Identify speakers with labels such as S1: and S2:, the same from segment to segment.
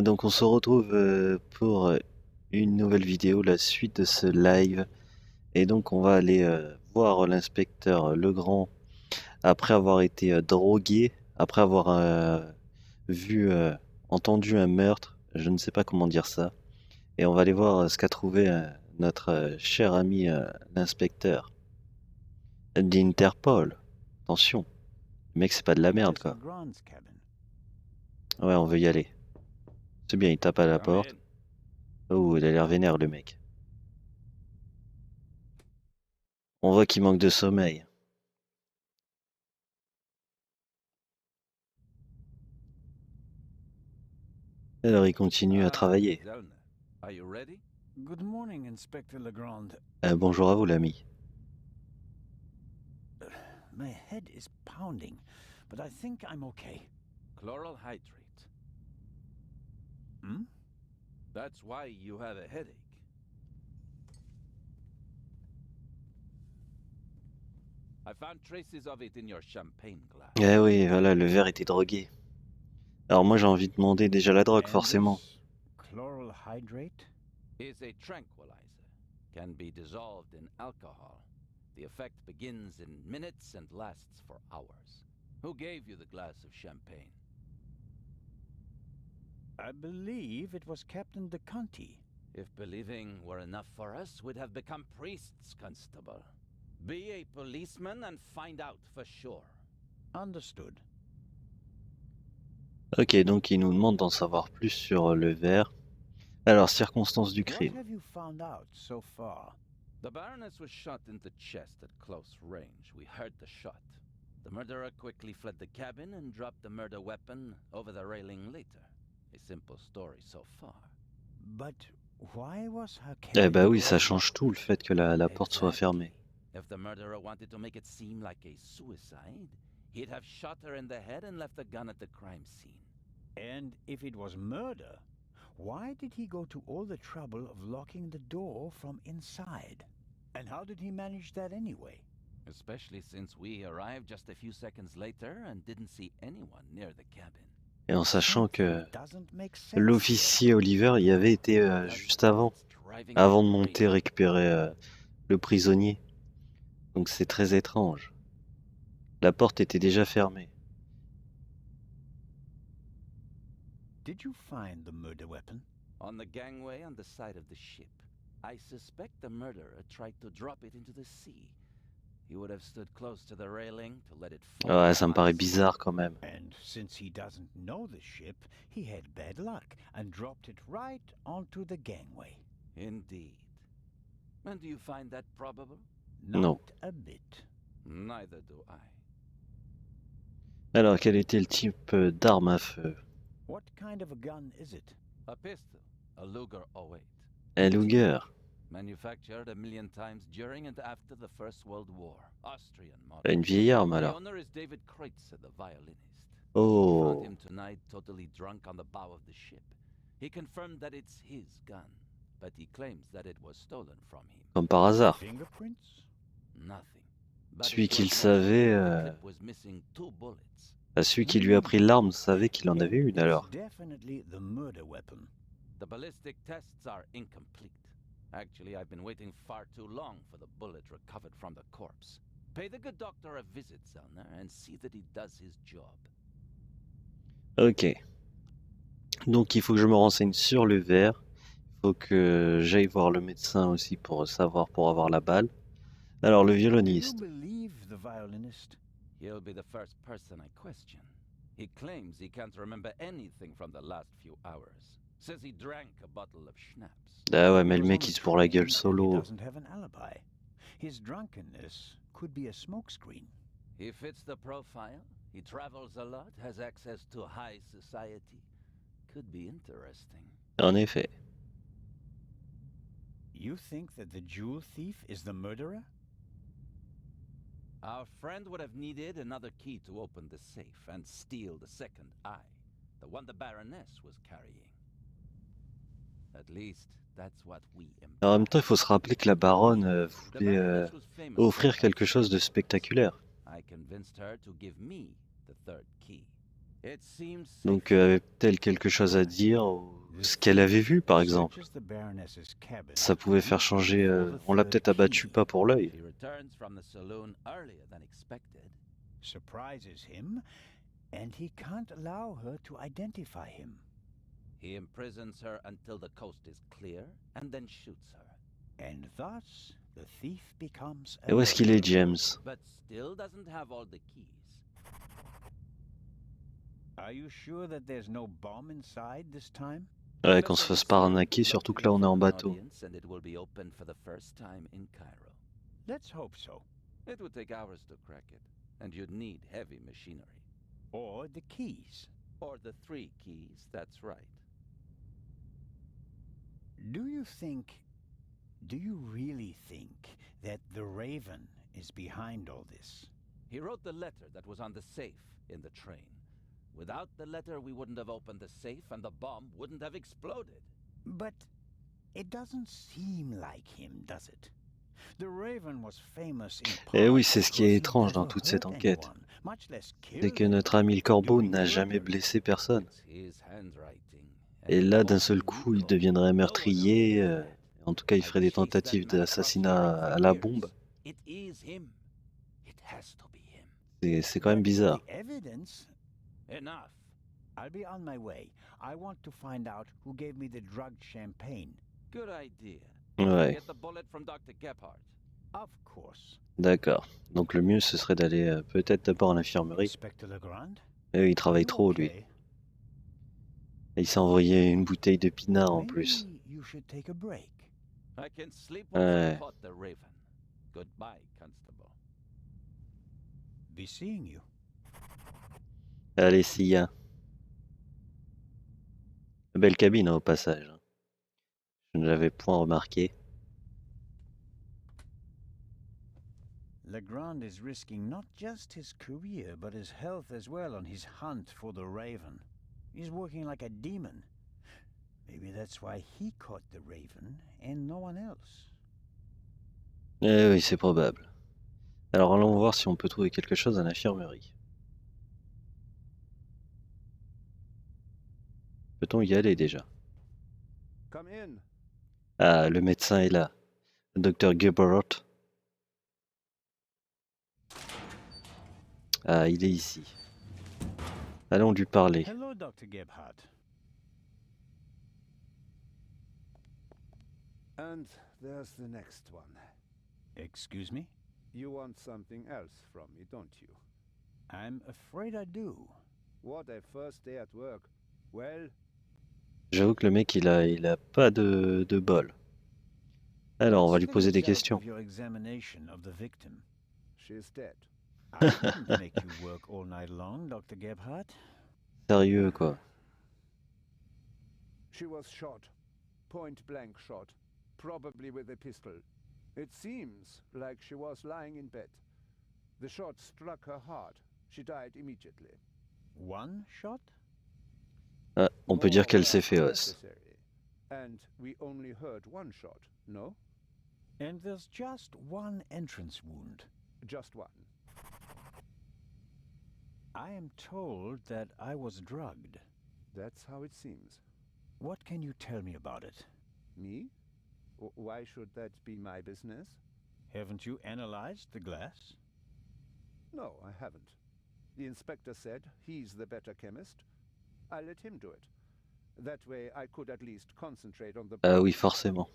S1: Donc on se retrouve pour une nouvelle vidéo, la suite de ce live. Et donc on va aller voir l'inspecteur Legrand après avoir été drogué, après avoir vu, entendu un meurtre, je ne sais pas comment dire ça. Et on va aller voir ce qu'a trouvé notre cher ami l'inspecteur d'Interpol. Attention, le mec c'est pas de la merde quoi. Ouais, on veut y aller. C'est bien, il tape à la porte. Oh, il a l'air vénère le mec. On voit qu'il manque de sommeil. Alors il continue à travailler.
S2: Good morning, Inspector Legrand.
S1: Bonjour à vous l'ami.
S2: My head is pounding, but I think I'm okay.
S3: Chloral hydrate.
S2: Hmm?
S3: That's why you have a headache. I found traces of it in your champagne glass.
S1: Eh oui, voilà, le verre était drogué. Alors moi j'ai envie de demander déjà la drogue,
S2: And
S1: forcément.
S2: this chloral hydrate?
S3: Is a tranquilizer. Can be dissolved in alcohol. The effect begins in minutes and lasts for hours. Who gave you the glass of champagne?
S2: I believe it was Captain DeConti.
S3: If believing were enough for us, we'd have become priests, Constable. Be a policeman and find out for sure.
S2: Understood.
S1: Ok, donc il nous demande d'en savoir plus sur le verre. Alors, circonstances du
S2: What
S1: crime.
S2: have you found out so far?
S3: The Baroness was shot in the chest at close range. We heard the shot. The murderer quickly fled the cabin and dropped the murder weapon over the railing later. A simple story so far.
S2: But why was her
S1: Eh
S2: cabin
S1: bah oui, ça
S2: closed?
S1: change tout le fait que la porte soit fermée.
S3: If the murderer wanted to make it seem like a suicide, he'd have shot her in the head and left the gun at the crime scene.
S2: And if it was murder, why did he go to all the trouble of locking the door from inside? And how did he manage that anyway?
S3: Especially since we arrived just a few seconds later and didn't see anyone near the cabin.
S1: Et en sachant que
S2: Something doesn't make sense
S1: l'officier Oliver y avait été juste avant de monter récupérer le prisonnier. Donc c'est très étrange. La porte était déjà fermée.
S2: Did you find the murder weapon?
S3: On the gangway on the side of the ship. I suspect the murderer tried to drop it into the sea. He would have stood close to the railing to let it fall.
S1: Ouais, ça me paraît bizarre quand même.
S2: And since he doesn't know the ship, he had bad luck and dropped it right onto the gangway.
S3: Indeed. And do you find that probable?
S2: Not
S1: Non.
S2: a bit.
S3: Neither do I.
S1: Alors, quel était le type d'arme à feu?
S2: What kind of a gun is it?
S3: A pistol, a Luger 08.
S1: Un Luger.
S3: Manufactured a million times during and after the First World War. Austrian model.
S1: Une vieille arme
S3: The
S1: alors.
S3: owner is David Kreutzer, the violinist. We
S1: Oh,
S3: found him tonight totally drunk on the bow of the ship. He confirmed that it's his gun, but he claims that it was stolen from him.
S1: comme par hasard.
S2: Fingerprints?
S3: Nothing. But
S1: Celui
S3: it
S1: qui le
S3: was
S1: savait,
S3: mentioned that the clip was missing 2 bullets.
S1: celui qui lui a pris l'arme savait qu'il en avait une
S2: Then
S1: alors.
S2: it's definitely the murder weapon.
S3: The ballistic tests are incomplete. Actually, I've been waiting far too long for the bullet recovered from the corpse. Pay the good doctor a visit, Zellner, and see that he does his job.
S1: Ok. Donc il faut que je me renseigne sur le verre. Il faut que j'aille voir le médecin aussi pour savoir, pour avoir la balle. Alors le
S2: Do you
S1: violoniste.
S2: believe the violinist?
S3: He'll be the first person I question. He claims he can't remember anything from the last few hours. Says he drank a bottle of schnapps.
S1: Ah ouais, mais
S2: He
S1: le
S2: was
S1: mec
S2: on
S1: il
S2: a
S1: se bourre la
S2: train
S1: gueule
S2: and he
S1: solo.
S2: doesn't have an alibi. His drunkenness could be a smokescreen.
S3: He fits the profile. He travels a lot, has access to high society. Could be interesting.
S1: En effet.
S2: You think that the jewel thief is the murderer?
S3: Our friend would have needed another key to open the safe and steal the second eye, the one the Baroness was carrying. At least, that's what we
S1: En même temps, il
S3: imply.
S1: faut se rappeler que la baronne
S3: The
S1: voulait
S3: Baroness was famous
S1: offrir
S3: for
S1: quelque chose de spectaculaire.
S3: I convinced her to give me the third key. It seems
S1: Donc
S3: safer.
S1: avait-elle quelque chose à dire ou ce qu'elle avait vu par exemple?
S2: Searches the Baroness's cabin
S1: Ça pouvait faire
S2: weeks
S1: changer...
S2: before the
S1: on l'a
S2: third
S1: peut-être abattu
S2: key.
S1: pas pour l'œil.
S3: She returns from the saloon earlier than expected.
S2: Surprises him, and he can't allow her to identify him.
S3: He imprisons her until the coast is clear, and then shoots her.
S2: And thus, the thief becomes a
S1: Et où est-ce qu'il est,
S2: murderer.
S1: James?
S3: But still doesn't have all the keys.
S2: Are you sure that there's no bomb inside this time?
S1: Ouais, qu'on se fasse pas arnaquer, surtout que là on est en bateau.
S3: And it will be open for the first time in Cairo.
S2: Let's hope so.
S3: It would take hours to crack it, and you'd need heavy machinery.
S2: Or the keys.
S3: Or the 3 keys, that's right.
S2: Do you really think that the Raven is behind all this?
S3: He wrote the letter that was on the safe in the train. Without the letter, we wouldn't have opened the safe and the bomb wouldn't have exploded.
S2: But it doesn't seem like him, does it? The Raven was famous in part
S1: Et oui, c'est ce qui est
S2: because he
S1: étrange dans
S2: never
S1: toute cette
S2: hurt
S1: enquête.
S2: anyone, much less
S1: C'est
S2: killed
S1: que notre ami le corbeau n'a jamais blessé personne.
S3: It's his handwriting.
S1: Et là, d'un seul coup, il deviendrait meurtrier. En tout cas, il ferait des tentatives d'assassinat à la bombe.
S3: It is him. It has to be him.
S1: C'est quand même bizarre.
S2: The evidence.
S3: Enough.
S2: I'll be on my way. I want to find out who gave me the drugged champagne.
S3: Good idea.
S1: Ouais,
S3: Get the bullet from Dr. Gebhardt.
S2: Of course.
S1: d'accord. Donc le mieux, ce serait d'aller peut-être d'abord à l'infirmerie.
S2: Inspector Legrand?
S1: Et il travaille
S2: You
S1: trop, lui.
S2: okay?
S1: Et il s'est envoyé une bouteille de pinard en
S2: Maybe
S1: plus.
S2: you should take a break.
S3: I can sleep once
S1: Ouais.
S3: I caught the Raven. Goodbye, Constable.
S2: Be seeing you.
S1: Allez, Sia. Belle cabine, hein, au passage. Je ne l'avais point remarqué.
S2: Legrand is risking not just his career, but his health as well on his hunt for the Raven. He's working like a demon. Maybe that's why he caught the Raven and no one else.
S1: Eh oui, c'est probable. Alors allons voir si on peut trouver quelque chose à l'infirmerie. Peut-on y aller déjà?
S4: Come in.
S1: Ah, le médecin est là. Le docteur Gebhardt. Ah, il est ici. Allons lui parler.
S2: Hello, Dr. Gebhardt.
S4: And there's the next one.
S2: Excuse me?
S4: You want something else from me, don't you?
S2: I'm afraid I do.
S4: What a first day at work. Well,
S1: J'avoue que le mec, il a pas de bol. Alors, on va lui
S2: What's the
S1: poser des
S2: result
S1: questions.
S2: of your examination of the victim?
S4: she's dead.
S2: I didn't make you work all night long, Dr. Gebhardt.
S1: Sérieux, quoi.
S4: She was shot. Point blank shot. Probably with a pistol. It seems like she was lying in bed. The shot struck her heart. She died immediately.
S2: One shot?
S1: Ah, on peut dire qu'elle s'est
S4: More
S1: fait
S4: were
S1: os.
S4: necessary. And we only heard one shot, no?
S2: And there's just one entrance wound.
S4: Just one.
S2: I am told that I was drugged.
S4: That's how it seems.
S2: What can you tell me about it?
S4: Me? Why should that be my business?
S2: Haven't you analyzed the glass?
S4: No, I haven't. The inspector said he's the better chemist. I let him do it. That way I could at least concentrate on the...
S1: Ah oui, forcément.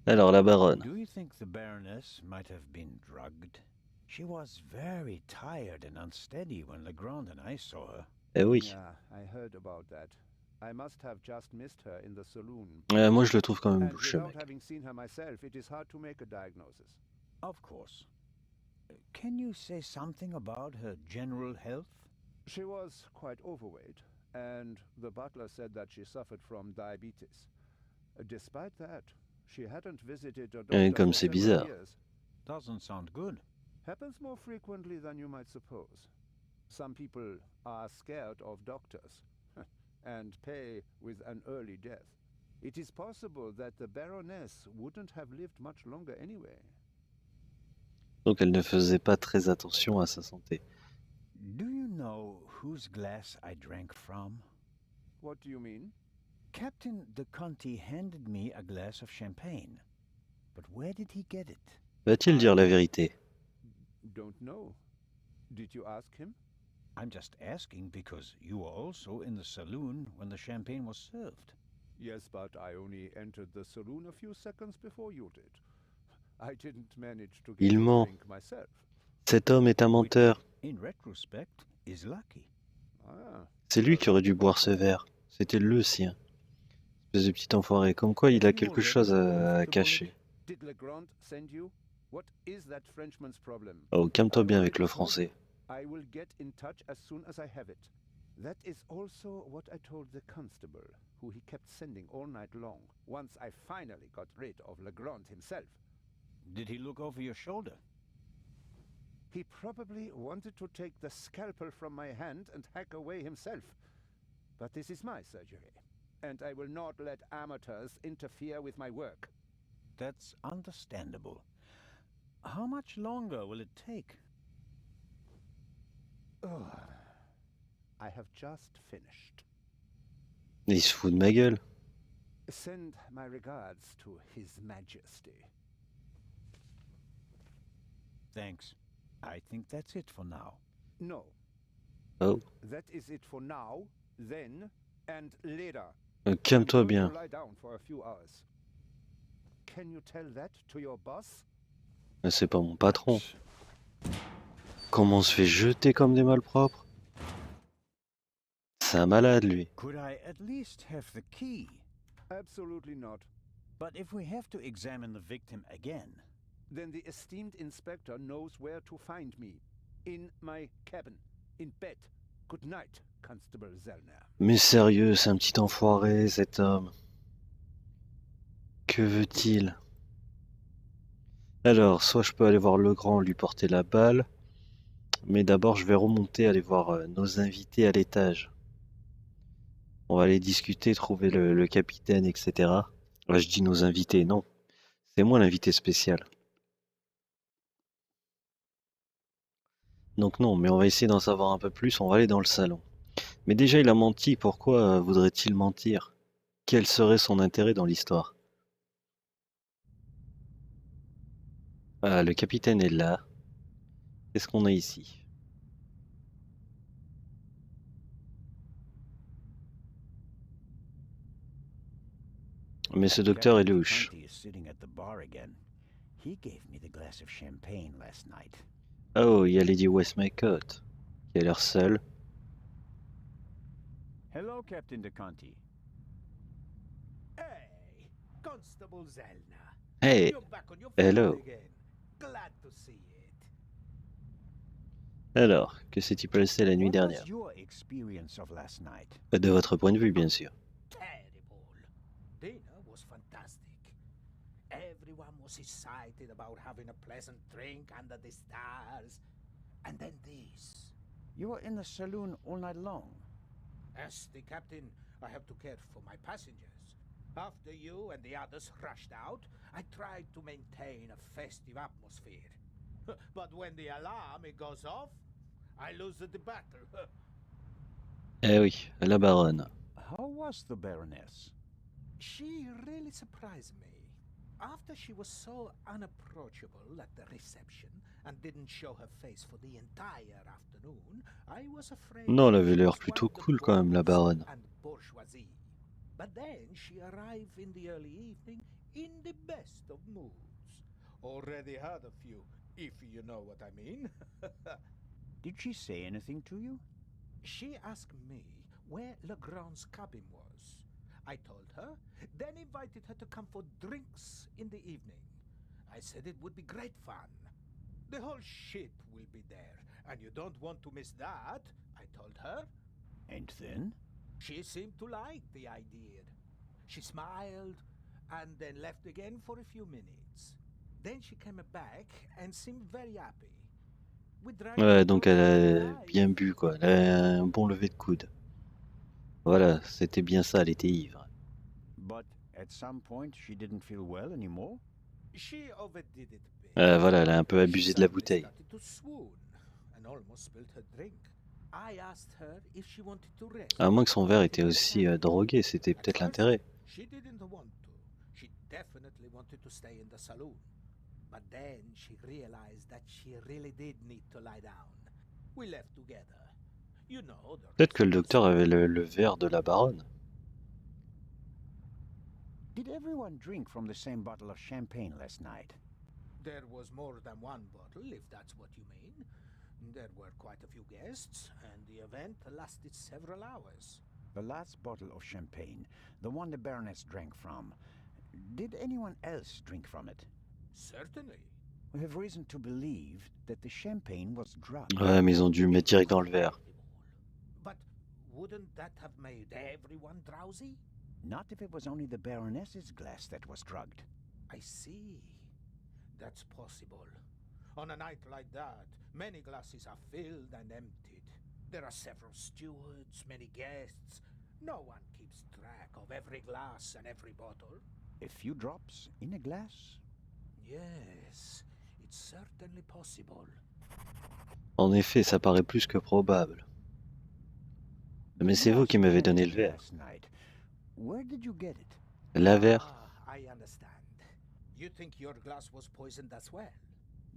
S1: Alors, la baronne.
S2: Do you think the Baroness might have been drugged? She was very tired and unsteady when Legrand and I saw her.
S1: Eh oui.
S4: Yeah, I heard about that. I must have just missed her in the saloon.
S1: Moi, je le trouve quand même
S4: And
S1: bouché,
S4: without
S1: mec.
S4: having seen her myself, it is hard to make a diagnosis.
S2: Of course. Can you say something about her general health?
S4: She was quite overweight, and the butler said that she suffered from diabetes. Despite that, she hadn't visited a doctor
S1: Comme
S4: for
S1: c'est
S4: several
S1: bizarre.
S4: years.
S2: Doesn't sound good.
S4: Happens more frequently than you might suppose. Some people are scared of doctors and pay with an early death. It is possible that the Baroness wouldn't have lived much longer anyway.
S1: Donc, elle ne faisait pas très attention à sa santé.
S2: Do you know whose glass I drank from?
S4: What do you mean?
S2: Captain de Conti handed me a glass of champagne. But where did he get it?
S1: Va-t-il dire la vérité?
S4: Don't know. Did you ask him?
S2: I'm just asking because you were also in the saloon when the champagne was served.
S4: Yes, but I only entered the saloon a few seconds before you did. I didn't manage to get
S1: Il
S4: a
S1: ment.
S4: drink myself.
S1: Cet homme est un menteur.
S2: In retrospect, is lucky.
S4: Ah,
S1: C'est lui qui aurait dû boire ce verre. C'était le sien. Espèce de petit enfoiré. Comme quoi, il a quelque chose à cacher.
S4: did Legrand send you? What is that Frenchman's problem?
S1: Oh, calme-toi bien avec le français.
S4: I will get in touch as soon as I have it. That is also what I told the constable, who he kept sending all night long, once I finally got rid of Legrand himself.
S2: Did he look over your shoulder?
S4: He probably wanted to take the scalpel from my hand and hack away himself. But this is my surgery, and I will not let amateurs interfere with my work.
S2: That's understandable. How much longer will it take?
S4: Ugh. I have just finished.
S1: Il se fout de ma gueule.
S4: Send my regards to His Majesty.
S2: Thanks. I think that's it for now.
S4: No.
S1: Oh.
S4: That is it for now, then, and later.
S1: Calme-toi
S4: I'm going
S1: bien.
S4: to lie down for a few hours. Can you tell that to your boss?
S1: C'est pas mon patron. Comment on se fait jeter comme des malpropres? C'est un malade, lui.
S2: Could I at least have the key?
S4: Absolutely not.
S2: But if we have to examine the victim again...
S4: Then the esteemed inspector knows where to find me. In my cabin. In bed. Good night, Constable Zellner.
S1: Mais sérieux, c'est un petit enfoiré, cet homme. Que veut-il? Alors, soit je peux aller voir Legrand, lui porter la balle, mais d'abord je vais remonter, aller voir nos invités à l'étage. On va aller discuter, trouver le capitaine, etc. Ouais, je dis nos invités, non. C'est moi l'invité spécial. Donc non, mais on va essayer d'en savoir un peu plus, on va aller dans le salon. Mais déjà il a menti, pourquoi voudrait-il mentir? Quel serait son intérêt dans l'histoire? Ah, le capitaine est là. Qu'est-ce qu'on a ici? Mais ce docteur est louche. Oh, il y a Lady Westmacott, qui a l'air seule.
S2: Hello, Captain de Conti.
S5: Hey, Constable Zellner.
S1: Hey,
S5: You're back on your
S1: hello.
S5: feet again. Glad to see it.
S1: Alors, que s'est-il passé la nuit
S2: What
S1: dernière?
S2: was your experience of last night?
S1: De votre point de vue, bien sûr.
S5: Terrible. Dinner was fantastic. Everyone was excited about having a pleasant drink under the stars. And then this.
S2: You were in the saloon all night long.
S5: As the captain, I have to care for my passengers. After you and the others rushed out, I tried to maintain a festive atmosphere. But when the alarm goes off, I lose the battle.
S1: Eh oui, la baronne.
S2: How was the Baroness?
S5: She really surprised me. After she was so unapproachable at the reception and didn't show her face for the entire afternoon, I was afraid
S1: Non, elle avait
S5: she
S1: l'air
S5: was
S1: plutôt
S5: one of the
S1: cool quand même, la baronne.
S5: and bourgeoisie. But then she arrived in the early evening in the best of moods. Already had a few, if you know what I mean.
S2: Did she say anything to you?
S5: She asked me where Legrand's cabin was. I told her, then invited her to come for drinks in the evening. I said it would be great fun. The whole ship will be there, and you don't want to miss that, I told her.
S2: And then?
S5: She seemed to like the idea. She smiled and then left again for a few minutes. Then she came back and seemed very happy. We drank
S1: Ouais, donc elle a
S5: live.
S1: bien bu, quoi. Elle a un bon lever de coude. Voilà, c'était bien ça, elle était ivre.
S2: But at some point she didn't feel well anymore?
S5: She overdid it a bit.
S1: Voilà, elle a un peu abusé de la
S5: She
S1: bouteille.
S5: started to swoon and almost spilled her drink. I asked her if she wanted to rest.
S1: À moins que son verre était aussi drogué, c'était
S5: At
S1: peut-être
S5: first,
S1: l'intérêt.
S5: she didn't want to. She definitely wanted to stay in the saloon. But then she realized that she really did need to lie down. We left together. You know, the
S1: Peut-être que le
S5: rest of the
S1: docteur avait
S5: story.
S1: le verre de la baronne.
S2: Did everyone drink from the same bottle of champagne last night?
S5: There was more than one bottle, if that's what you mean. There were quite a few guests, and the event lasted several hours.
S2: The last bottle of champagne, the one the Baroness drank from, did anyone else drink from it?
S5: Certainly.
S2: We have reason to believe that the champagne was drugged.
S1: Ouais, mais ils ont dû le mettre direct dans le verre.
S5: But wouldn't that have made everyone drowsy?
S2: Not if it was only the Baroness's glass that was drugged.
S5: I see. That's possible. On a night like that, many glasses are filled and emptied. There are several stewards, many guests. No one keeps track of every glass and every bottle.
S2: A few drops in a glass?
S5: Yes, it's certainly possible.
S1: En effet, ça paraît plus que probable. Mais c'est vous qui m'avez donné le verre.
S2: Last night. Where did you get it?
S1: La verre.
S5: I understand. You think your glass was poisoned as well?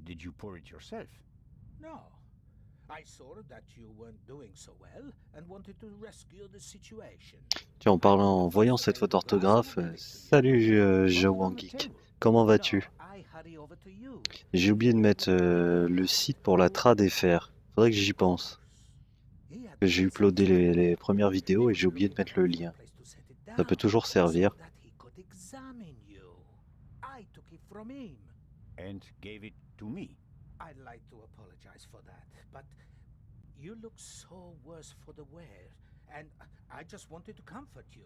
S2: Did you pour it yourself?
S5: No. I saw that you weren't doing so well and wanted to rescue the situation.
S1: Tiens, en voyant cette faute d'orthographe, salut Joe Geek, comment vas-tu?
S5: I hurry over to you.
S1: J'ai oublié de mettre le site pour la traversée. Faudrait que j'y pense. J'ai uploadé les premières vidéos et j'ai oublié de mettre le lien. Ça peut toujours servir.
S5: I took it from him.
S2: And gave it to me.
S5: I'd like to apologize for that, but you look so worse for the wear, and I just wanted to comfort you.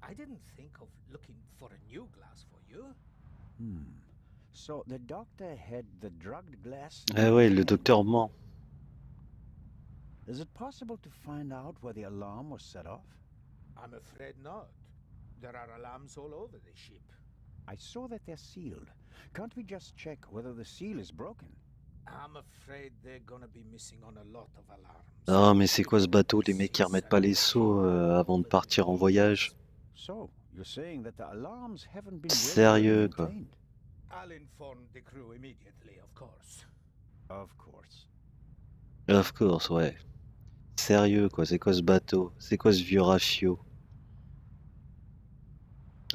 S5: I didn't think of looking for a new glass for you.
S2: So the doctor had the drugged glass.
S1: Ah ouais, le docteur ment.
S2: Is it possible to find out where the alarm was set off?
S5: I'm afraid not. There are alarms all over the ship.
S2: I saw that they're sealed. Can't we just check whether the seal is broken?
S5: I'm afraid they're gonna be missing on a lot of alarms.
S1: Ah mais c'est quoi ce bateau, les mecs qui remettent pas les seaux avant de partir en voyage?
S2: So, you're saying that the alarms haven't been
S1: Sérieux, quoi.
S2: maintained?
S5: I'll inform the crew immediately, of course.
S2: Of course.
S1: Of course, ouais. Sérieux, quoi, c'est quoi ce bateau? C'est quoi ce vieux rafio?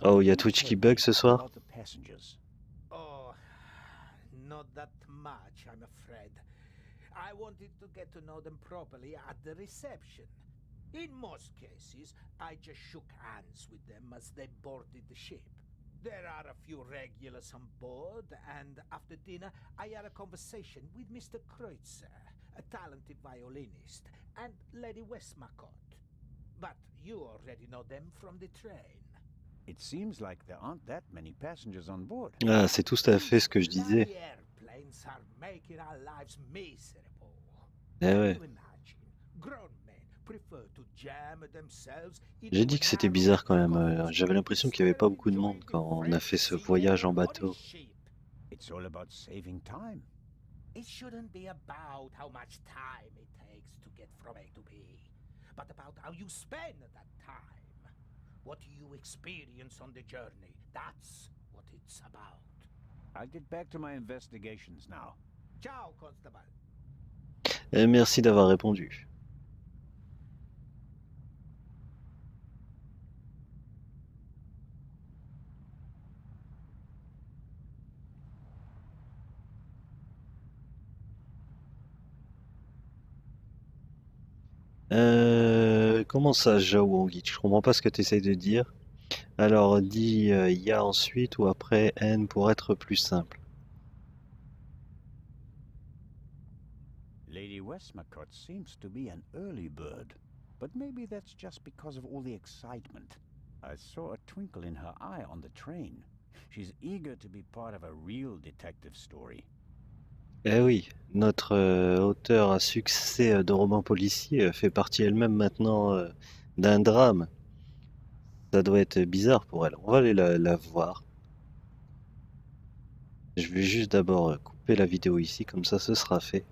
S1: Oh, il y a Twitch qui bug ce soir?
S2: About the passengers.
S5: Oh, not that much, I'm afraid. I wanted to get to know them properly at the reception. In most cases, I just shook hands with them as they boarded the ship. There are a few regulars on board, and after dinner, I had a conversation with Mr. Kreutzer, a talented violinist, and Lady Westmacott. But you already know them from the train.
S2: It seems like there aren't that many passengers on board.
S1: Ah, c'est tout à fait ce que je disais.
S5: Bloody airplanes are making our lives miserable.
S1: Eh
S5: Can
S1: ouais.
S5: you imagine? Grown men prefer to jam themselves into
S1: J'ai dit que c'était bizarre quand même.
S5: narrow
S1: J'avais l'impression qu'il n'y avait pas beaucoup de monde quand on a fait ce voyage en bateau.
S2: It's all about saving time.
S5: It shouldn't be about how much time it takes to get from A to B, but about how you spend that time. What you experience on the journey. That's what it's about.
S2: I'll get back to my investigations now.
S5: Ciao, Constable.
S1: Et merci d'avoir répondu. Comment ça, Jao Wangui? Je comprends pas ce que tu essayes de dire. Alors, dis ya ensuite ou après n pour être plus simple.
S2: Lady Westmacott seems to be an early bird, but maybe that's just because of all the excitement. I saw a twinkle in her eye on the train. She's eager to be part of a real detective story.
S1: Eh oui, notre auteur à succès de romans policiers fait partie elle-même maintenant d'un drame. Ça doit être bizarre pour elle. On va aller la voir. Je vais juste d'abord couper la vidéo ici, comme ça ce sera fait.